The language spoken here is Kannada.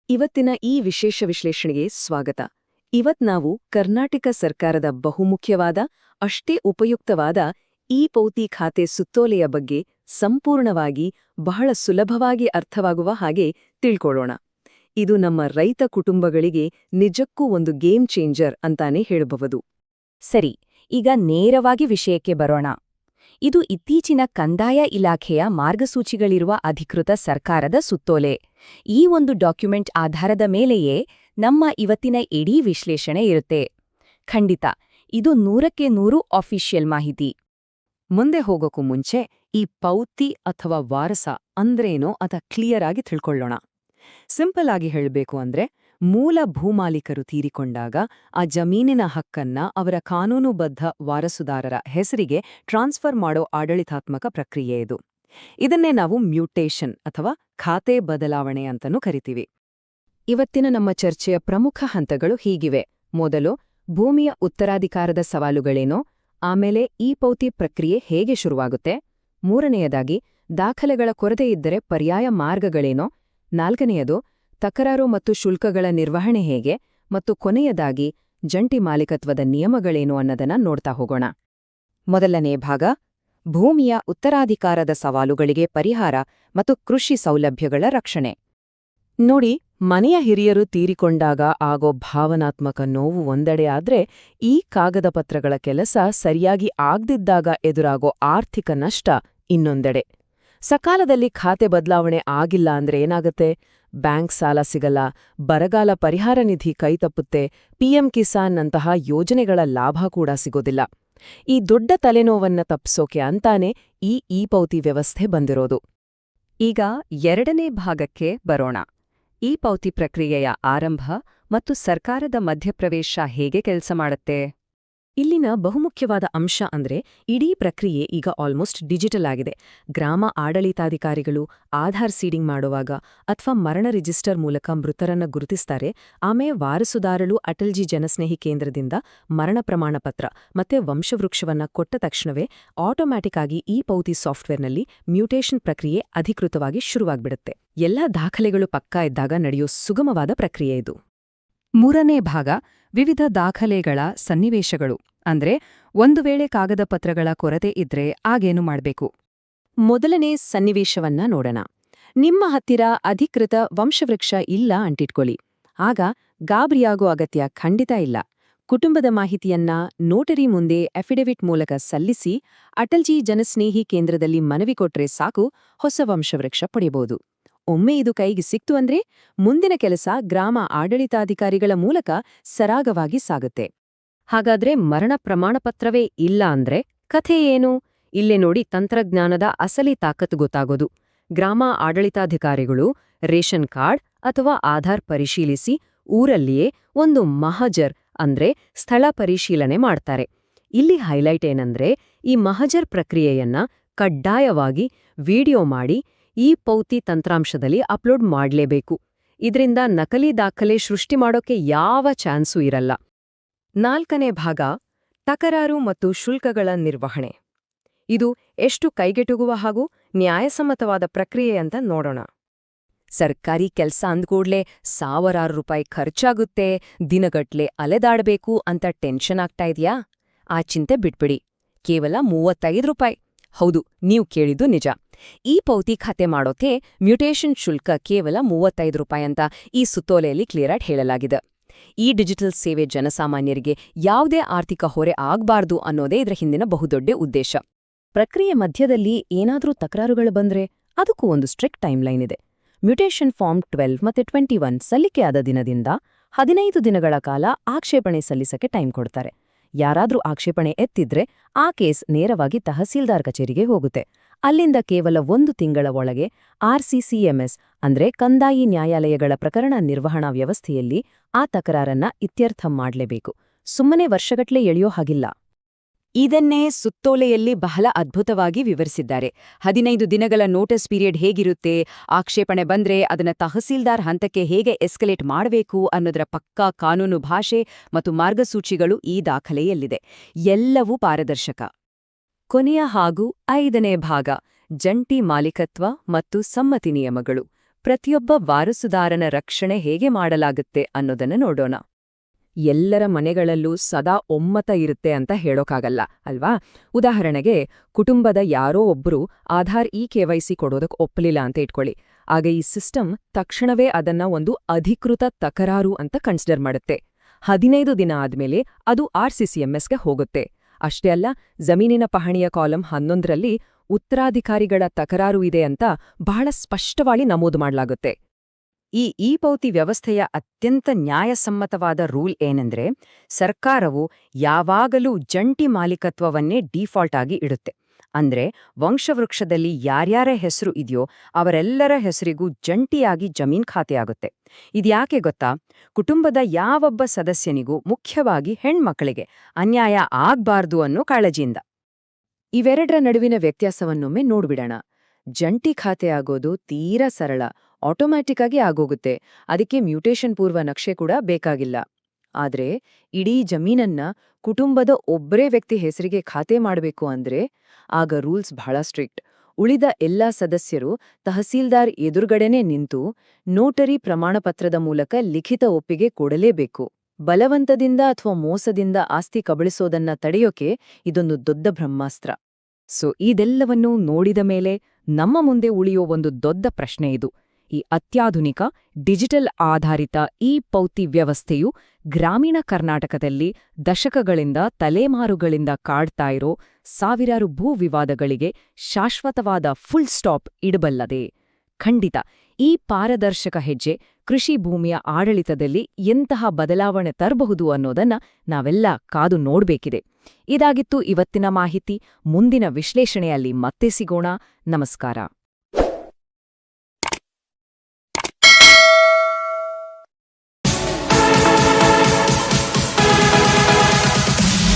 ಇವತ್ತಿನ ಈ ವಿಶೇಷ ವಿಶ್ಲೇಷಣೆಗೆ ಸ್ವಾಗತ. ಇವತ್ ನಾವು ಕರ್ನಾಟಕ ಸರ್ಕಾರದ ಬಹುಮುಖ್ಯವಾದ ಅಷ್ಟೇ ಉಪಯುಕ್ತವಾದ ಈ ಪೌತಿ ಖಾತೆ ಸುತ್ತೋಲೆಯ ಬಗ್ಗೆ ಸಂಪೂರ್ಣವಾಗಿ ಬಹಳ ಸುಲಭವಾಗಿ ಅರ್ಥವಾಗುವ ಹಾಗೆ ತಿಳ್ಕೊಳ್ಳೋಣ. ಇದು ನಮ್ಮ ರೈತ ಕುಟುಂಬಗಳಿಗೆ ನಿಜಕ್ಕೂ ಒಂದು ಗೇಮ್ ಚೇಂಜರ್ ಅಂತಾನೆ ಹೇಳಬಹುದು. ಸರಿ, ಈಗ ನೇರವಾಗಿ ವಿಷಯಕ್ಕೆ ಬರೋಣ. ಇದು ಇತ್ತೀಚಿನ ಕಂದಾಯ ಇಲಾಖೆಯ ಮಾರ್ಗಸೂಚಿಗಳಿರುವ ಅಧಿಕೃತ ಸರ್ಕಾರದ ಸುತ್ತೋಲೆ. ಈ ಒಂದು ಡಾಕ್ಯುಮೆಂಟ್ ಆಧಾರದ ಮೇಲೆಯೇ ನಮ್ಮ ಇವತ್ತಿನ ಇಡೀ ವಿಶ್ಲೇಷಣೆ ಇರುತ್ತೆ. ಖಂಡಿತ, ಇದು 100ಕ್ಕೆ 100 ಆಫಿಷಿಯಲ್ ಮಾಹಿತಿ. ಮುಂದೆ ಹೋಗೋಕ್ಕೂ ಮುಂಚೆ ಈ ಪೌತಿ ಅಥವಾ ವಾರಸ ಅಂದ್ರೇನೋ ಅದ ಕ್ಲಿಯರ್ ಆಗಿ ತಿಳ್ಕೊಳ್ಳೋಣ. ಸಿಂಪಲ್ ಆಗಿ ಹೇಳಬೇಕು ಅಂದ್ರೆ, ಮೂಲ ಭೂಮಾಲೀಕರು ತೀರಿಕೊಂಡಾಗ ಆ ಜಮೀನಿನ ಹಕ್ಕನ್ನ ಅವರ ಕಾನೂನುಬದ್ಧ ವಾರಸುದಾರರ ಹೆಸರಿಗೆ ಟ್ರಾನ್ಸ್ಫರ್ ಮಾಡೋ ಆಡಳಿತಾತ್ಮಕ ಪ್ರಕ್ರಿಯೆ ಇದು. ಇದನ್ನೇ ನಾವು ಮ್ಯೂಟೇಷನ್ ಅಥವಾ ಖಾತೆ ಬದಲಾವಣೆ ಅಂತನೂ ಕರಿತೀವಿ. ಇವತ್ತಿನ ನಮ್ಮ ಚರ್ಚೆಯ ಪ್ರಮುಖ ಹಂತಗಳು ಹೀಗಿವೆ. ಮೊದಲು, ಭೂಮಿಯ ಉತ್ತರಾಧಿಕಾರದ ಸವಾಲುಗಳೇನೋ, ಆಮೇಲೆ ಈ ಪೌತಿ ಪ್ರಕ್ರಿಯೆ ಹೇಗೆ ಶುರುವಾಗುತ್ತೆ, ಮೂರನೆಯದಾಗಿ ದಾಖಲೆಗಳ ಕೊರತೆ ಇದ್ದರೆ ಪರ್ಯಾಯ ಮಾರ್ಗಗಳೇನೋ, ನಾಲ್ಕನೆಯದು ತಕರಾರು ಮತ್ತು ಶುಲ್ಕಗಳ ನಿರ್ವಹಣೆ ಹೇಗೆ, ಮತ್ತು ಕೊನೆಯದಾಗಿ ಜಂಟಿ ಮಾಲೀಕತ್ವದ ನಿಯಮಗಳೇನು ಅನ್ನೋದನ್ನ ನೋಡ್ತಾ ಹೋಗೋಣ. ಮೊದಲನೇ ಭಾಗ, ಭೂಮಿಯ ಉತ್ತರಾಧಿಕಾರದ ಸವಾಲುಗಳಿಗೆ ಪರಿಹಾರ ಮತ್ತು ಕೃಷಿ ಸೌಲಭ್ಯಗಳ ರಕ್ಷಣೆ. ನೋಡಿ, ಮನೆಯ ಹಿರಿಯರು ತೀರಿಕೊಂಡಾಗ ಆಗೋ ಭಾವನಾತ್ಮಕ ನೋವು ಒಂದೆಡೆ ಆದ್ರೆ, ಈ ಕಾಗದ ಪತ್ರಗಳ ಕೆಲಸ ಸರಿಯಾಗಿ ಆಗ್ದಿದ್ದಾಗ ಎದುರಾಗೋ ಆರ್ಥಿಕ ನಷ್ಟ ಇನ್ನೊಂದೆಡೆ. ಸಕಾಲದಲ್ಲಿ ಖಾತೆ ಬದಲಾವಣೆ ಆಗಿಲ್ಲ ಅಂದ್ರೆ ಏನಾಗತ್ತೆ? ಬ್ಯಾಂಕ್ ಸಾಲ ಸಿಗಲ್ಲ, ಬರಗಾಲ ಪರಿಹಾರ ನಿಧಿ ಕೈತಪ್ಪುತ್ತೆ, ಪಿಎಂ ಕಿಸಾನ್ ನಂತಹ ಯೋಜನೆಗಳ ಲಾಭ ಕೂಡ ಸಿಗೋದಿಲ್ಲ. ಈ ದೊಡ್ಡ ತಲೆನೋವನ್ನ ತಪ್ಪಿಸೋಕೆ ಅಂತಾನೆ ಈ ಪೌತಿ ವ್ಯವಸ್ಥೆ ಬಂದಿರೋದು. ಈಗ ಎರಡನೇ ಭಾಗಕ್ಕೆ ಬರೋಣ. ಈ ಪೌತಿ ಪ್ರಕ್ರಿಯೆಯ ಆರಂಭ ಮತ್ತು ಸರ್ಕಾರದ ಮಧ್ಯಪ್ರವೇಶ ಹೇಗೆ ಕೆಲಸ ಮಾಡುತ್ತೆ. ಇಲ್ಲಿನ ಬಹುಮುಖ್ಯವಾದ ಅಂಶ ಅಂದ್ರೆ, ಇಡೀ ಪ್ರಕ್ರಿಯೆ ಈಗ ಆಲ್ಮೋಸ್ಟ್ ಡಿಜಿಟಲ್ ಆಗಿದೆ. ಗ್ರಾಮ ಆಡಳಿತಾಧಿಕಾರಿಗಳು ಆಧಾರ್ ಸೀಡಿಂಗ್ ಮಾಡುವಾಗ ಅಥವಾ ಮರಣ ರಿಜಿಸ್ಟರ್ ಮೂಲಕ ಮೃತರನ್ನ ಗುರುತಿಸ್ತಾರೆ. ಆಮೇಲೆ ವಾರಸುದಾರರು ಅಟಲ್ಜಿ ಜನಸ್ನೇಹಿ ಕೇಂದ್ರದಿಂದ ಮರಣ ಪ್ರಮಾಣ ಪತ್ರ ಮತ್ತೆ ವಂಶವೃಕ್ಷವನ್ನ ಕೊಟ್ಟ ತಕ್ಷಣವೇ ಆಟೋಮ್ಯಾಟಿಕ್ ಆಗಿ ಈ ಪೌತಿ ಸಾಫ್ಟ್ವೇರ್ನಲ್ಲಿ ಮ್ಯೂಟೇಷನ್ ಪ್ರಕ್ರಿಯೆ ಅಧಿಕೃತವಾಗಿ ಶುರುವಾಗ್ಬಿಡುತ್ತೆ. ಎಲ್ಲಾ ದಾಖಲೆಗಳು ಪಕ್ಕಾ ಇದ್ದಾಗ ನಡೆಯೋ ಸುಗಮವಾದ ಪ್ರಕ್ರಿಯೆ ಇದು. ಮೂರನೇ ಭಾಗ, ವಿವಿಧ ದಾಖಲೆಗಳ ಸನ್ನಿವೇಶಗಳು. ಅಂದ್ರೆ, ಒಂದು ವೇಳೆ ಕಾಗದ ಪತ್ರಗಳ ಕೊರತೆ ಇದ್ರೆ ಆಗೇನು ಮಾಡ್ಬೇಕು. ಮೊದಲನೇ ಸನ್ನಿವೇಶವನ್ನ ನೋಡೋಣ. ನಿಮ್ಮ ಹತ್ತಿರ ಅಧಿಕೃತ ವಂಶವೃಕ್ಷ ಇಲ್ಲ ಅಂಟಿಟ್ಕೊಳ್ಳಿ. ಆಗ ಗಾಬರಿಯಾಗೋ ಅಗತ್ಯ ಖಂಡಿತ ಇಲ್ಲ. ಕುಟುಂಬದ ಮಾಹಿತಿಯನ್ನ ನೋಟರಿ ಮುಂದೆ ಅಫಿಡವಿಟ್ ಮೂಲಕ ಸಲ್ಲಿಸಿ ಅಟಲ್ಜಿ ಜನಸ್ನೇಹಿ ಕೇಂದ್ರದಲ್ಲಿ ಮನವಿ ಕೊಟ್ರೆ ಸಾಕು, ಹೊಸ ವಂಶವೃಕ್ಷ ಪಡೆಯಬಹುದು. ಒಮ್ಮೆ ಇದು ಕೈಗೆ ಸಿಕ್ತು ಅಂದ್ರೆ ಮುಂದಿನ ಕೆಲಸ ಗ್ರಾಮ ಆಡಳಿತಾಧಿಕಾರಿಗಳ ಮೂಲಕ ಸರಾಗವಾಗಿ ಸಾಗುತ್ತೆ. ಹಾಗಾದ್ರೆ ಮರಣ ಪ್ರಮಾಣಪತ್ರವೇ ಇಲ್ಲ ಅಂದ್ರೆ ಕಥೆ ಏನು? ಇಲ್ಲೇ ನೋಡಿ ತಂತ್ರಜ್ಞಾನದ ಅಸಲಿ ತಾಕತ್ತು ಗೊತ್ತಾಗೋದು. ಗ್ರಾಮ ಆಡಳಿತಾಧಿಕಾರಿಗಳು ರೇಷನ್ ಕಾರ್ಡ್ ಅಥವಾ ಆಧಾರ್ ಪರಿಶೀಲಿಸಿ ಊರಲ್ಲಿಯೇ ಒಂದು ಮಹಜರ್ ಅಂದ್ರೆ ಸ್ಥಳ ಪರಿಶೀಲನೆ ಮಾಡ್ತಾರೆ. ಇಲ್ಲಿ ಹೈಲೈಟ್ ಏನಂದ್ರೆ, ಈ ಮಹಜರ್ ಪ್ರಕ್ರಿಯೆಯನ್ನ ಕಡ್ಡಾಯವಾಗಿ ವಿಡಿಯೋ ಮಾಡಿ ಈ ಪೌತಿ ತಂತ್ರಾಂಶದಲ್ಲಿ ಅಪ್ಲೋಡ್ ಮಾಡ್ಲೇಬೇಕು. ಇದರಿಂದ ನಕಲಿ ದಾಖಲೆ ಸೃಷ್ಟಿ ಮಾಡೋಕೆ ಯಾವ ಚಾನ್ಸೂ ಇರಲ್ಲ. ನಾಲ್ಕನೇ ಭಾಗ, ತಕರಾರು ಮತ್ತು ಶುಲ್ಕಗಳ ನಿರ್ವಹಣೆ. ಇದು ಎಷ್ಟು ಕೈಗೆಟುಕುವ ಹಾಗೂ ನ್ಯಾಯಸಮ್ಮತವಾದ ಪ್ರಕ್ರಿಯೆ ಅಂತ ನೋಡೋಣ. ಸರ್ಕಾರಿ ಕೆಲ್ಸ ಅಂದ್ಕೂಡ್ಲೆ ₹1,000 ಖರ್ಚಾಗುತ್ತೆ, ದಿನಗಟ್ಲೆ ಅಲೆದಾಡಬೇಕು ಅಂತ ಟೆನ್ಷನ್ ಆಗ್ತಾ ಇದೆಯಾ? ಆ ಚಿಂತೆ ಬಿಟ್ಬಿಡಿ. ಕೇವಲ ₹35. ಹೌದು, ನೀವು ಕೇಳಿದ್ದು ನಿಜ. ಈ ಪೌತಿ ಖಾತೆ ಮಾಡೋಕೆ ಮ್ಯೂಟೇಷನ್ ಶುಲ್ಕ ಕೇವಲ ₹35 ಅಂತ ಈ ಸುತ್ತೋಲೆಯಲ್ಲಿ ಕ್ಲಿಯರಾಗಿ ಹೇಳಲಾಗಿದೆ. ಈ ಡಿಜಿಟಲ್ ಸೇವೆ ಜನಸಾಮಾನ್ಯರಿಗೆ ಯಾವುದೇ ಆರ್ಥಿಕ ಹೊರೆ ಆಗ್ಬಾರ್ದು ಅನ್ನೋದೇ ಇದರ ಹಿಂದಿನ ಬಹುದೊಡ್ಡ ಉದ್ದೇಶ. ಪ್ರಕ್ರಿಯೆ ಮಧ್ಯದಲ್ಲಿ ಏನಾದ್ರೂ ತಕರಾರುಗಳು ಬಂದ್ರೆ ಅದಕ್ಕೂ ಒಂದು ಸ್ಟ್ರಿಕ್ಟ್ ಟೈಮ್ಲೈನ್ ಇದೆ. ಮ್ಯೂಟೇಷನ್ ಫಾರ್ಮ್ 12 ಮತ್ತೆ 21 ಸಲ್ಲಿಕೆಯಾದ ದಿನದಿಂದ 15 ದಿನಗಳ ಕಾಲ ಆಕ್ಷೇಪಣೆ ಸಲ್ಲಿಸಕ್ಕೆ ಟೈಮ್ ಕೊಡ್ತಾರೆ. ಯಾರಾದ್ರೂ ಆಕ್ಷೇಪಣೆ ಎತ್ತಿದ್ರೆ ಆ ಕೇಸ್ ನೇರವಾಗಿ ತಹಸೀಲ್ದಾರ್ ಕಚೇರಿಗೆ ಹೋಗುತ್ತೆ. ಅಲ್ಲಿಂದ ಕೇವಲ 1 ತಿಂಗಳ ಒಳಗೆ RCCMS ಅಂದ್ರೆ ಕಂದಾಯಿ ನ್ಯಾಯಾಲಯಗಳ ಪ್ರಕರಣ ನಿರ್ವಹಣಾ ವ್ಯವಸ್ಥೆಯಲ್ಲಿ ಆ ತಕರಾರನ್ನ ಇತ್ಯರ್ಥ ಮಾಡ್ಲೇಬೇಕು. ಸುಮ್ಮನೆ ವರ್ಷಗಟ್ಲೆ ಎಳೆಯೋ ಹಾಗಿಲ್ಲ. ಇದನ್ನೇ ಸುತ್ತೋಲೆಯಲ್ಲಿ ಬಹಳ ಅದ್ಭುತವಾಗಿ ವಿವರಿಸಿದ್ದಾರೆ. 15 ದಿನಗಳ ನೋಟಿಸ್ ಪೀರಿಯಡ್ ಹೇಗಿರುತ್ತೆ, ಆಕ್ಷೇಪಣೆ ಬಂದ್ರೆ ಅದನ್ನ ತಹಸೀಲ್ದಾರ್ ಹಂತಕ್ಕೆ ಹೇಗೆ ಎಸ್ಕಲೇಟ್ ಮಾಡಬೇಕು ಅನ್ನೋದರ ಪಕ್ಕಾ ಕಾನೂನು ಭಾಷೆ ಮತ್ತು ಮಾರ್ಗಸೂಚಿಗಳು ಈ ದಾಖಲೆಯಲ್ಲಿದೆ. ಎಲ್ಲವೂ ಪಾರದರ್ಶಕ. ಕೊನೆಯ ಹಾಗೂ 5ನೇ ಭಾಗ, ಜಂಟಿ ಮಾಲೀಕತ್ವ ಮತ್ತು ಸಮ್ಮತಿ ನಿಯಮಗಳು. ಪ್ರತಿಯೊಬ್ಬ ವಾರಸುದಾರನ ರಕ್ಷಣೆ ಹೇಗೆ ಮಾಡಲಾಗುತ್ತೆ ಅನ್ನೋದನ್ನ ನೋಡೋಣ. ಎಲ್ಲರ ಮನೆಗಳಲ್ಲೂ ಸದಾ ಒಮ್ಮತ ಇರುತ್ತೆ ಅಂತ ಹೇಳೋಕ್ಕಾಗಲ್ಲ ಅಲ್ವಾ? ಉದಾಹರಣೆಗೆ ಕುಟುಂಬದ ಯಾರೋ ಒಬ್ರು ಆಧಾರ್ KYC ಕೊಡೋದಕ್ಕೆ ಒಪ್ಪಲಿಲ್ಲ ಅಂತ ಇಟ್ಕೊಳ್ಳಿ. ಆಗ ಈ ಸಿಸ್ಟಮ್ ತಕ್ಷಣವೇ ಅದನ್ನ ಒಂದು ಅಧಿಕೃತ ತಕರಾರು ಅಂತ ಕನ್ಸಿಡರ್ ಮಾಡುತ್ತೆ. 15 ದಿನ ಆದ್ಮೇಲೆ ಅದು RCCMSಗೆ ಹೋಗುತ್ತೆ. ಅಷ್ಟೇ ಅಲ್ಲ, ಜಮೀನಿನ ಪಹಣಿಯ ಕಾಲಂ 11ರಲ್ಲಿ ಉತ್ತರಾಧಿಕಾರಿಗಳ ತಕರಾರು ಇದೆ ಅಂತ ಬಹಳ ಸ್ಪಷ್ಟವಾಗಿ ನಮೂದು ಮಾಡಲಾಗುತ್ತೆ. ಈ ಪೌತಿ ವ್ಯವಸ್ಥೆಯ ಅತ್ಯಂತ ನ್ಯಾಯಸಮ್ಮತವಾದ ರೂಲ್ ಏನೆಂದ್ರೆ, ಸರ್ಕಾರವು ಯಾವಾಗಲೂ ಜಂಟಿ ಮಾಲೀಕತ್ವವನ್ನೇ ಡೀಫಾಲ್ಟ್ ಆಗಿ ಇಡುತ್ತೆ. ಅಂದ್ರೆ ವಂಶವೃಕ್ಷದಲ್ಲಿ ಯಾರ್ಯಾರ ಹೆಸರು ಇದೆಯೋ ಅವರೆಲ್ಲರ ಹೆಸರಿಗೂ ಜಂಟಿಯಾಗಿ ಜಮೀನ್ ಖಾತೆಯಾಗುತ್ತೆ. ಇದ್ಯಾಕೆ ಗೊತ್ತಾ? ಕುಟುಂಬದ ಯಾವೊಬ್ಬ ಸದಸ್ಯನಿಗೂ, ಮುಖ್ಯವಾಗಿ ಹೆಣ್ಮಕ್ಕಳಿಗೆ ಅನ್ಯಾಯ ಆಗ್ಬಾರ್ದು ಅನ್ನೋ ಕಾಳಜಿಯಿಂದ. ಇವೆರಡರ ನಡುವಿನ ವ್ಯತ್ಯಾಸವನ್ನೊಮ್ಮೆ ನೋಡ್ಬಿಡೋಣ. ಜಂಟಿ ಖಾತೆ ಆಗೋದು ತೀರಾ ಸರಳ, ಆಟೋಮ್ಯಾಟಿಕ್ ಆಗಿ ಆಗೋಗುತ್ತೆ. ಅದಕ್ಕೆ ಮ್ಯೂಟೇಷನ್ ಪೂರ್ವ ನಕ್ಷೆ ಕೂಡ ಬೇಕಾಗಿಲ್ಲ. ಆದ್ರೆ ಇಡೀ ಜಮೀನನ್ನ ಕುಟುಂಬದ ಒಬ್ಬರೇ ವ್ಯಕ್ತಿ ಹೆಸರಿಗೆ ಖಾತೆ ಮಾಡಬೇಕು ಅಂದ್ರೆ ಆಗ ರೂಲ್ಸ್ ಬಹಳ ಸ್ಟ್ರಿಕ್ಟ್. ಉಳಿದ ಎಲ್ಲಾ ಸದಸ್ಯರು ತಹಸೀಲ್ದಾರ್ ಎದುರುಗಡೆನೇ ನಿಂತು ನೋಟರಿ ಪ್ರಮಾಣಪತ್ರದ ಮೂಲಕ ಲಿಖಿತ ಒಪ್ಪಿಗೆ ಕೊಡಲೇಬೇಕು. ಬಲವಂತದಿಂದ ಅಥವಾ ಮೋಸದಿಂದ ಆಸ್ತಿ ಕಬಳಿಸೋದನ್ನ ತಡೆಯೋಕೆ ಇದೊಂದು ದೊಡ್ಡ ಬ್ರಹ್ಮಾಸ್ತ್ರ. ಇದೆಲ್ಲವನ್ನೂ ನೋಡಿದ ಮೇಲೆ ನಮ್ಮ ಮುಂದೆ ಉಳಿಯೋ ಒಂದು ದೊಡ್ಡ ಪ್ರಶ್ನೆ ಇದು. ಈ ಅತ್ಯಾಧುನಿಕ ಡಿಜಿಟಲ್ ಆಧಾರಿತ ಪೌತಿ ವ್ಯವಸ್ಥೆಯು ಗ್ರಾಮೀಣ ಕರ್ನಾಟಕದಲ್ಲಿ ದಶಕಗಳಿಂದ ತಲೆಮಾರುಗಳಿಂದ ಕಾಡ್ತಾ ಇರೋ ಸಾವಿರಾರು ಭೂ ವಿವಾದಗಳಿಗೆ ಶಾಶ್ವತವಾದ ಫುಲ್ ಸ್ಟಾಪ್ ಇಡಬಲ್ಲದೆ? ಖಂಡಿತ ಈ ಪಾರದರ್ಶಕ ಹೆಜ್ಜೆ ಕೃಷಿ ಭೂಮಿಯ ಆಡಳಿತದಲ್ಲಿ ಎಂತಹ ಬದಲಾವಣೆ ತರಬಹುದು ಅನ್ನೋದನ್ನ ನಾವೆಲ್ಲ ಕಾದು ನೋಡ್ಬೇಕಿದೆ. ಇದಾಗಿತ್ತು ಇವತ್ತಿನ ಮಾಹಿತಿ. ಮುಂದಿನ ವಿಶ್ಲೇಷಣೆಯಲ್ಲಿ ಮತ್ತೆ ಸಿಗೋಣ. ನಮಸ್ಕಾರ.